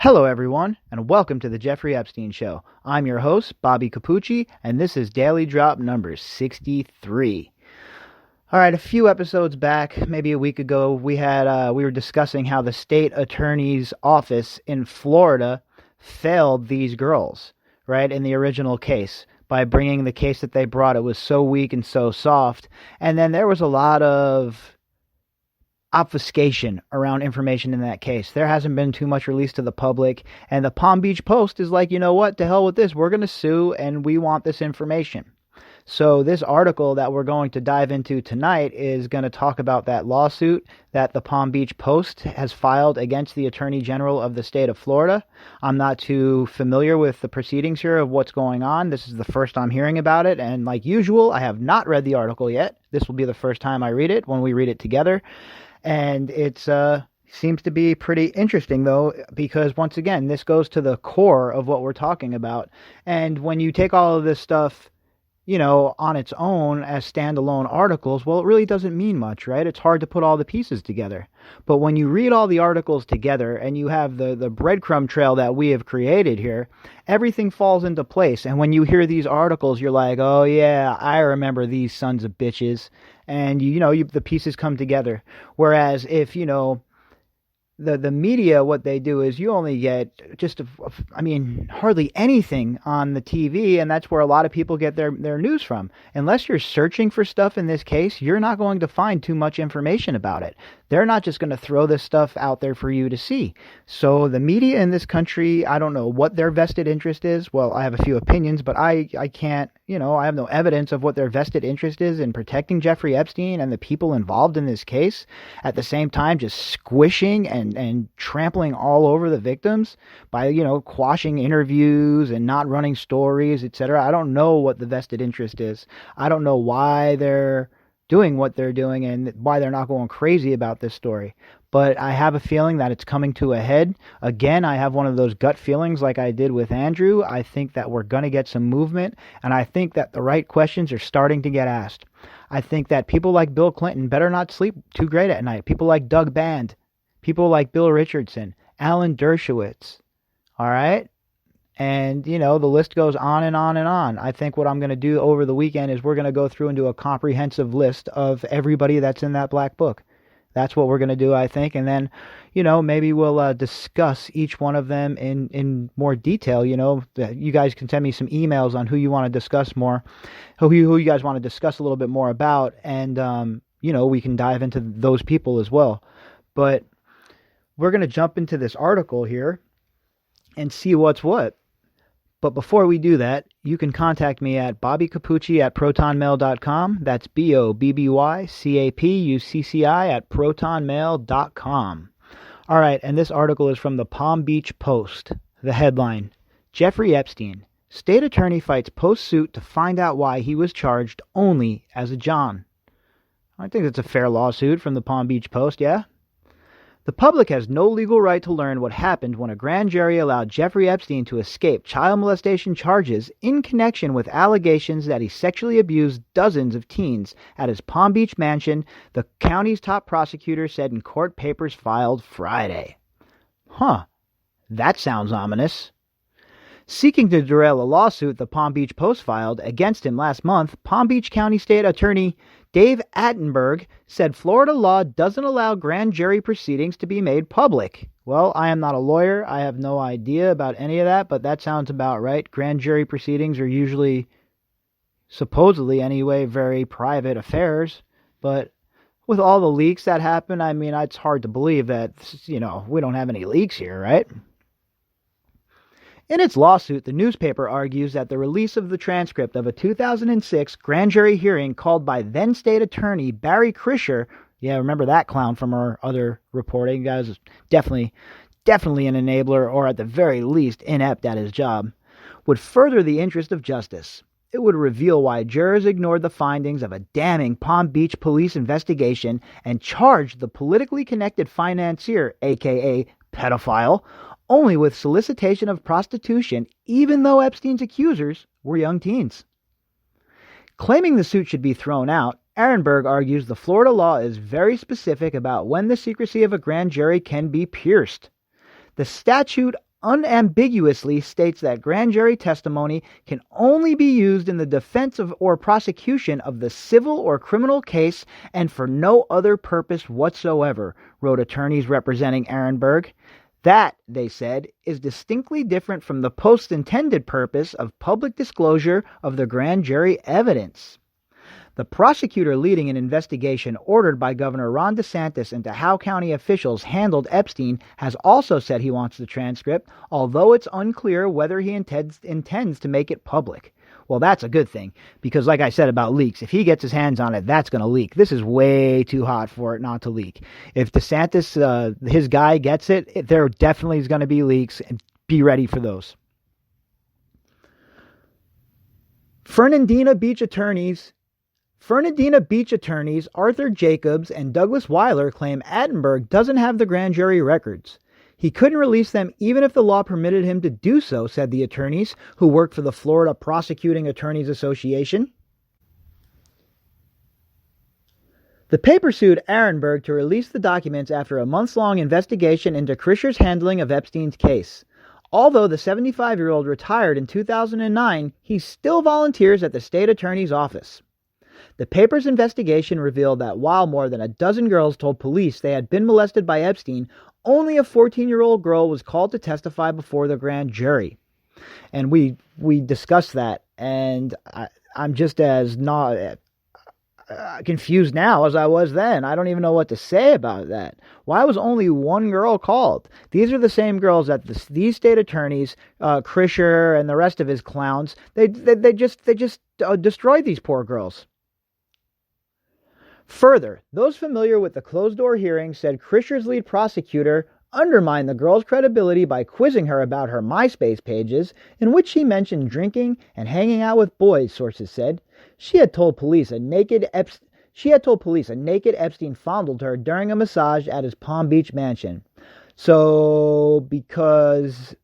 Hello, everyone, and welcome to the Jeffrey Epstein Show. I'm your host, Bobbycapucci, and this is Daily Drop number 63. All right, a few episodes back, maybe a week ago, we were discussing how the state attorney's office in Florida failed these girls, right, in the original case. By bringing the case that they brought, it was so weak and so soft, and then there was a lot of obfuscation around information in that case. There hasn't been too much released to the public, and the Palm Beach Post is like, you know what, to hell with this. We're going to sue, and we want this information. So this article that we're going to dive into tonight is going to talk about that lawsuit that the Palm Beach Post has filed against the Attorney General of the state of Florida. I'm not too familiar with the proceedings here of what's going on. This is the first I'm hearing about it, and like usual, I have not read the article yet. This will be the first time I read it when we read it together. And it seems to be pretty interesting, though, because once again, this goes to the core of what we're talking about. And when you take all of this stuff, you know, on its own as standalone articles, well, it really doesn't mean much, right? It's hard to put all the pieces together. But when you read all the articles together and you have the breadcrumb trail that we have created here, everything falls into place. And when you hear these articles, you're like, oh, yeah, I remember these sons of bitches. And, the pieces come together. Whereas if, the media, what they do is you only get hardly anything on the TV, and that's where a lot of people get their news from. Unless you're searching for stuff in this case, you're not going to find too much information about it. They're not just going to throw this stuff out there for you to see. So the media in this country, I don't know what their vested interest is. Well, I have a few opinions, but I can't, I have no evidence of what their vested interest is in protecting Jeffrey Epstein and the people involved in this case. At the same time, just squishing and trampling all over the victims by, quashing interviews and not running stories, etc. I don't know what the vested interest is. I don't know why they're doing what they're doing and why they're not going crazy about this story. But I have a feeling that it's coming to a head. Again, I have one of those gut feelings like I did with Andrew. I think that we're going to get some movement, and I think that the right questions are starting to get asked. I think that people like Bill Clinton better not sleep too great at night. People like Doug Band, people like Bill Richardson, Alan Dershowitz, all right? And, the list goes on and on and on. I think what I'm going to do over the weekend is we're going to go through and do a comprehensive list of everybody that's in that black book. That's what we're going to do, I think. And then, maybe we'll discuss each one of them in more detail. You guys can send me some emails on who you want to discuss more, who you guys want to discuss a little bit more about. And, we can dive into those people as well. But we're going to jump into this article here and see what's what. But before we do that, you can contact me at bobbycapucci@protonmail.com. That's BOBBYCAPUCCI@protonmail.com. All right, and this article is from the Palm Beach Post. The headline, Jeffrey Epstein, state attorney fights post-suit to find out why he was charged only as a John. I think that's a fair lawsuit from the Palm Beach Post, yeah? The public has no legal right to learn what happened when a grand jury allowed Jeffrey Epstein to escape child molestation charges in connection with allegations that he sexually abused dozens of teens at his Palm Beach mansion, the county's top prosecutor said in court papers filed Friday. That sounds ominous. Seeking to derail a lawsuit the Palm Beach Post filed against him last month, Palm Beach County State Attorney Dave Attenberg said Florida law doesn't allow grand jury proceedings to be made public. Well, I am not a lawyer. I have no idea about any of that, but that sounds about right. Grand jury proceedings are usually, supposedly anyway, very private affairs. But with all the leaks that happen, it's hard to believe that, we don't have any leaks here, right? In its lawsuit, the newspaper argues that the release of the transcript of a 2006 grand jury hearing called by then-state attorney Barry Krischer, yeah, remember that clown from our other reporting, guys, definitely an enabler, or at the very least inept at his job, would further the interest of justice. It would reveal why jurors ignored the findings of a damning Palm Beach police investigation and charged the politically connected financier, aka pedophile, only with solicitation of prostitution, even though Epstein's accusers were young teens. Claiming the suit should be thrown out, Ehrenberg argues the Florida law is very specific about when the secrecy of a grand jury can be pierced. The statute unambiguously states that grand jury testimony can only be used in the defense of or prosecution of the civil or criminal case and for no other purpose whatsoever, wrote attorneys representing Ehrenberg. That, they said, is distinctly different from the post's intended purpose of public disclosure of the grand jury evidence. The prosecutor leading an investigation ordered by Governor Ron DeSantis into how county officials handled Epstein has also said he wants the transcript, although it's unclear whether he intends to make it public. Well, that's a good thing, because like I said about leaks, if he gets his hands on it, that's going to leak. This is way too hot for it not to leak. If DeSantis, his guy, gets it, there definitely is going to be leaks, and be ready for those. Fernandina Beach attorneys Arthur Jacobs and Douglas Weiler claim Attenberg doesn't have the grand jury records. He couldn't release them even if the law permitted him to do so, said the attorneys, who work for the Florida Prosecuting Attorneys Association. The paper sued Ehrenberg to release the documents after a months-long investigation into Krischer's handling of Epstein's case. Although the 75-year-old retired in 2009, he still volunteers at the state attorney's office. The paper's investigation revealed that while more than a dozen girls told police they had been molested by Epstein, only a 14-year-old girl was called to testify before the grand jury. And we discussed that, and I'm just as not confused now as I was then. I don't even know what to say about that. Why was only one girl called? These are the same girls that these state attorneys, Krischer and the rest of his clowns, they just destroyed these poor girls. Further, those familiar with the closed-door hearing said Krischer's lead prosecutor undermined the girl's credibility by quizzing her about her MySpace pages, in which she mentioned drinking and hanging out with boys, sources said. She had told police a naked Epstein fondled her during a massage at his Palm Beach mansion. So, because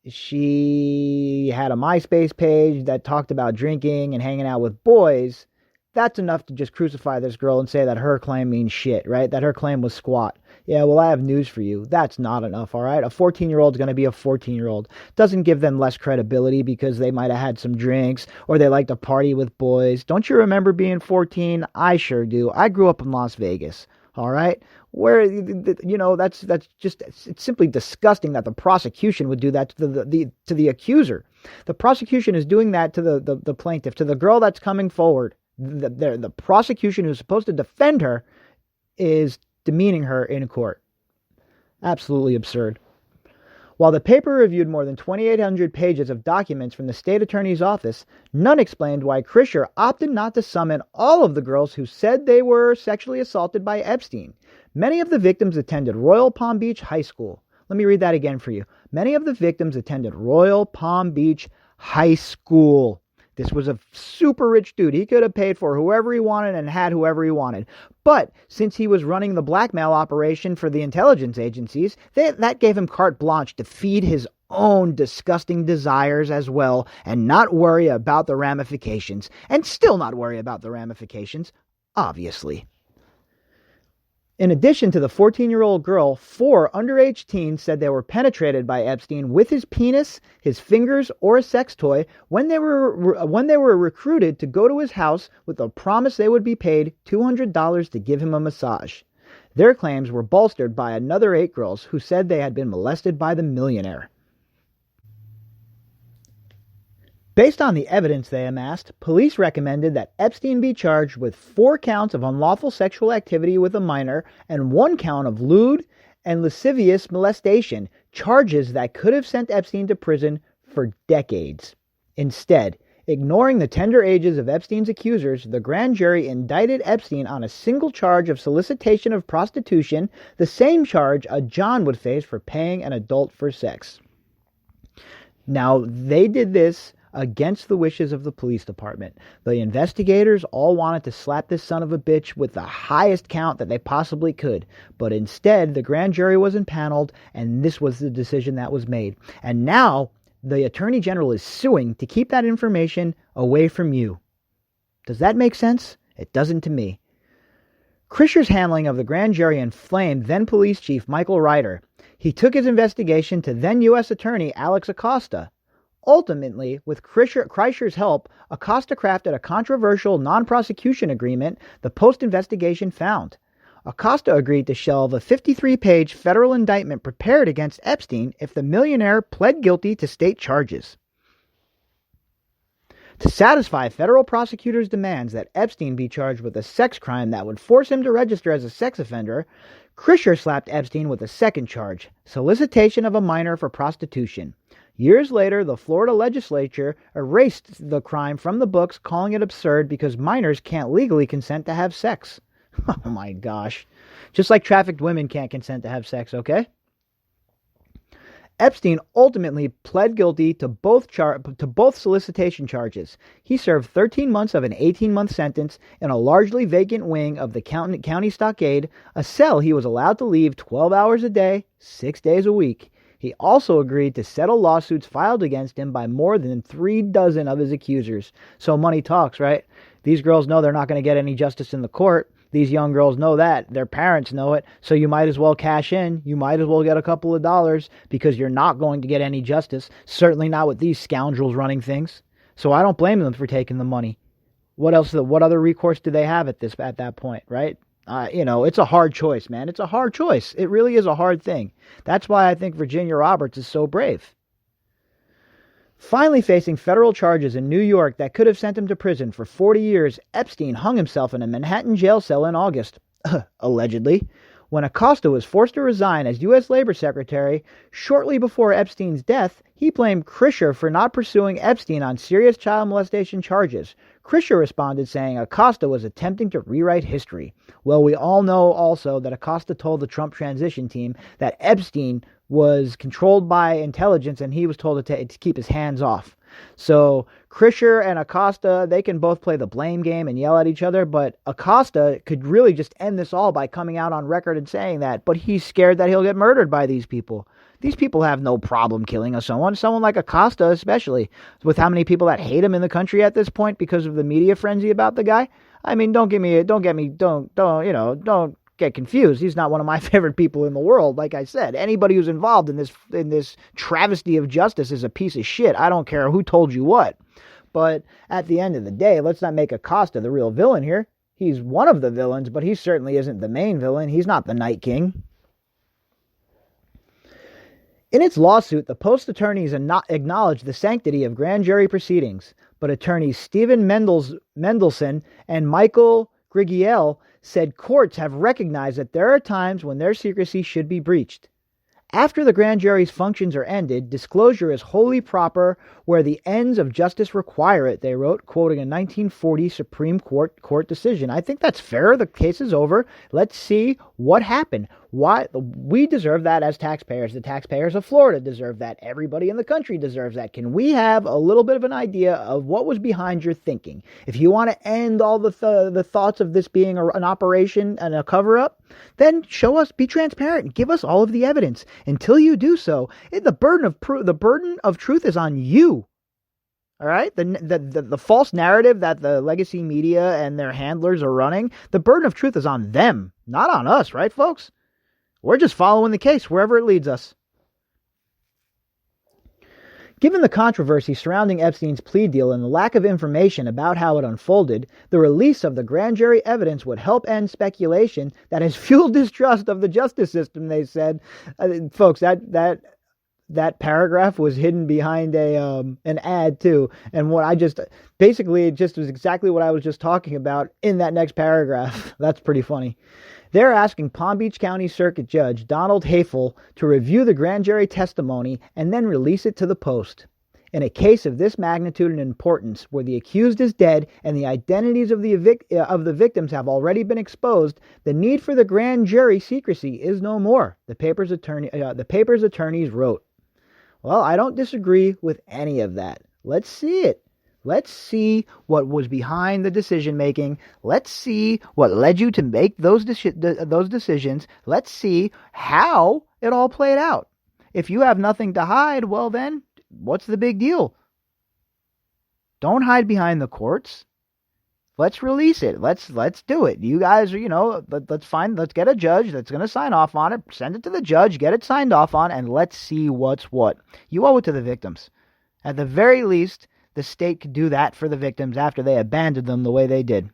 she had a MySpace page that talked about drinking and hanging out with boys, that's enough to just crucify this girl and say that her claim means shit, right? That her claim was squat. Yeah, well, I have news for you. That's not enough, all right? A 14-year-old's going to be a 14-year-old. Doesn't give them less credibility because they might have had some drinks or they like to party with boys. Don't you remember being 14? I sure do. I grew up in Las Vegas, all right? Where, that's just, it's simply disgusting that the prosecution would do that to the accuser. The prosecution is doing that to the plaintiff, to the girl that's coming forward. The prosecution who's supposed to defend her is demeaning her in court. Absolutely absurd. While the paper reviewed more than 2,800 pages of documents from the state attorney's office, none explained why Krischer opted not to summon all of the girls who said they were sexually assaulted by Epstein. Many of the victims attended Royal Palm Beach High School. Let me read that again for you. Many of the victims attended Royal Palm Beach High School. This was a super rich dude. He could have paid for whoever he wanted and had whoever he wanted. But since he was running the blackmail operation for the intelligence agencies, that gave him carte blanche to feed his own disgusting desires as well and not worry about the ramifications. And still not worry about the ramifications, obviously. In addition to the 14-year-old girl, 4 underage teens said they were penetrated by Epstein with his penis, his fingers, or a sex toy when they were recruited to go to his house with the promise they would be paid $200 to give him a massage. Their claims were bolstered by another 8 girls who said they had been molested by the millionaire. Based on the evidence they amassed, police recommended that Epstein be charged with 4 counts of unlawful sexual activity with a minor and 1 count of lewd and lascivious molestation, charges that could have sent Epstein to prison for decades. Instead, ignoring the tender ages of Epstein's accusers, the grand jury indicted Epstein on a single charge of solicitation of prostitution, the same charge a John would face for paying an adult for sex. Now, they did this against the wishes of the police department. The investigators all wanted to slap this son of a bitch with the highest count that they possibly could. But instead, the grand jury was impaneled, and this was the decision that was made. And now, the Attorney General is suing to keep that information away from you. Does that make sense? It doesn't to me. Krischer's handling of the grand jury inflamed then police chief Michael Ryder. He took his investigation to then U.S. Attorney Alex Acosta. Ultimately, with Kreischer's help, Acosta crafted a controversial non-prosecution agreement the Post investigation found. Acosta agreed to shelve a 53-page federal indictment prepared against Epstein if the millionaire pled guilty to state charges. To satisfy federal prosecutors' demands that Epstein be charged with a sex crime that would force him to register as a sex offender, Kreischer slapped Epstein with a second charge, solicitation of a minor for prostitution. Years later, the Florida legislature erased the crime from the books, calling it absurd because minors can't legally consent to have sex. Oh my gosh. Just like trafficked women can't consent to have sex, okay? Epstein ultimately pled guilty to both solicitation charges. He served 13 months of an 18-month sentence in a largely vacant wing of the county stockade, a cell he was allowed to leave 12 hours a day, 6 days a week. He also agreed to settle lawsuits filed against him by more than 36 of his accusers. So money talks, right? These girls know they're not going to get any justice in the court. These young girls know that. Their parents know it. So you might as well cash in. You might as well get a couple of dollars because you're not going to get any justice. Certainly not with these scoundrels running things. So I don't blame them for taking the money. What else? What other recourse do they have at that point, right? It's a hard choice, man. It's a hard choice. It really is a hard thing. That's why I think Virginia Roberts is so brave. Finally facing federal charges in New York that could have sent him to prison for 40 years, Epstein hung himself in a Manhattan jail cell in August, allegedly. When Acosta was forced to resign as U.S. Labor Secretary shortly before Epstein's death, he blamed Kreischer for not pursuing Epstein on serious child molestation charges. Kreischer responded saying Acosta was attempting to rewrite history. Well, we all know also that Acosta told the Trump transition team that Epstein was controlled by intelligence and he was told to keep his hands off. So Kreischer and Acosta, they can both play the blame game and yell at each other, but Acosta could really just end this all by coming out on record and saying that, but he's scared that he'll get murdered by these people. These people have no problem killing someone like Acosta especially, with how many people that hate him in the country at this point because of the media frenzy about the guy. I mean, don't get confused. He's not one of my favorite people in the world. Like I said, anybody who's involved in this travesty of justice is a piece of shit. I don't care who told you what. But at the end of the day, let's not make Acosta the real villain here. He's one of the villains, but he certainly isn't the main villain. He's not the Night King. In its lawsuit, the Post attorneys acknowledged the sanctity of grand jury proceedings, but attorneys Stephen Mendelson and Michael Grigiel said courts have recognized that there are times when their secrecy should be breached. After the grand jury's functions are ended, disclosure is wholly proper where the ends of justice require it, they wrote, quoting a 1940 Supreme Court decision. I think that's fair. The case is over. Let's see what happened. Why we deserve that as taxpayers. The taxpayers of Florida deserve that. Everybody in the country deserves that. Can we have a little bit of an idea of what was behind your thinking? If you want to end all the thoughts of this being an operation and a cover-up, then show us, be transparent, give us all of the evidence. Until you do so, the burden of truth is on you. All right, the false narrative that the legacy media and their handlers are running, the burden of truth is on them, not on us, right, folks? We're just following the case wherever it leads us. Given the controversy surrounding Epstein's plea deal and the lack of information about how it unfolded, the release of the grand jury evidence would help end speculation that has fueled distrust of the justice system, they said. Folks, that paragraph was hidden behind an ad too, and it just was exactly what I was just talking about in that next paragraph. That's pretty funny. They're asking Palm Beach County Circuit Judge Donald Hafel to review the grand jury testimony and then release it to the Post. In a case of this magnitude and importance, where the accused is dead and the identities of the victims have already been exposed, the need for the grand jury secrecy is no more, the paper's attorneys wrote. Well, I don't disagree with any of that. Let's see it. Let's see what was behind the decision-making. Let's see what led you to make those decisions. Let's see how it all played out. If you have nothing to hide, well then, what's the big deal? Don't hide behind the courts. Let's release it. Let's do it. You guys are, let's get a judge that's going to sign off on it. Send it to the judge, get it signed off on, and let's see what's what. You owe it to the victims. At the very least, the state could do that for the victims after they abandoned them the way they did.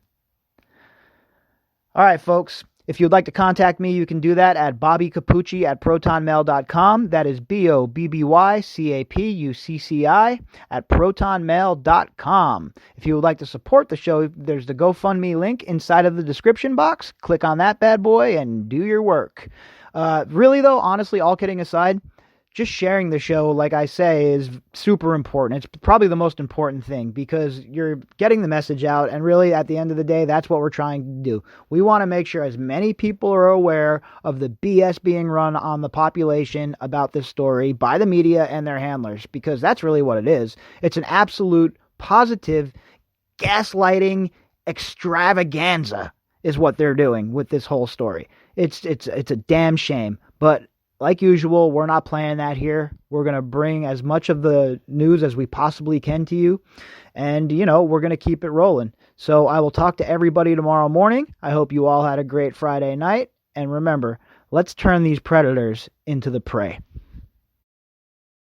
All right, folks. If you'd like to contact me, you can do that at bobbycapucci@protonmail.com. That is BOBBYCAPUCCI at protonmail.com. If you would like to support the show, there's the GoFundMe link inside of the description box. Click on that bad boy and do your work. Really, though, honestly, all kidding aside, just sharing the show, like I say, is super important. It's probably the most important thing because you're getting the message out, and really, at the end of the day, that's what we're trying to do. We want to make sure as many people are aware of the BS being run on the population about this story by the media and their handlers, because that's really what it is. It's an absolute positive gaslighting extravaganza is what they're doing with this whole story. It's a damn shame, but like usual, we're not playing that here. We're going to bring as much of the news as we possibly can to you. And, we're going to keep it rolling. So I will talk to everybody tomorrow morning. I hope you all had a great Friday night. And remember, let's turn these predators into the prey.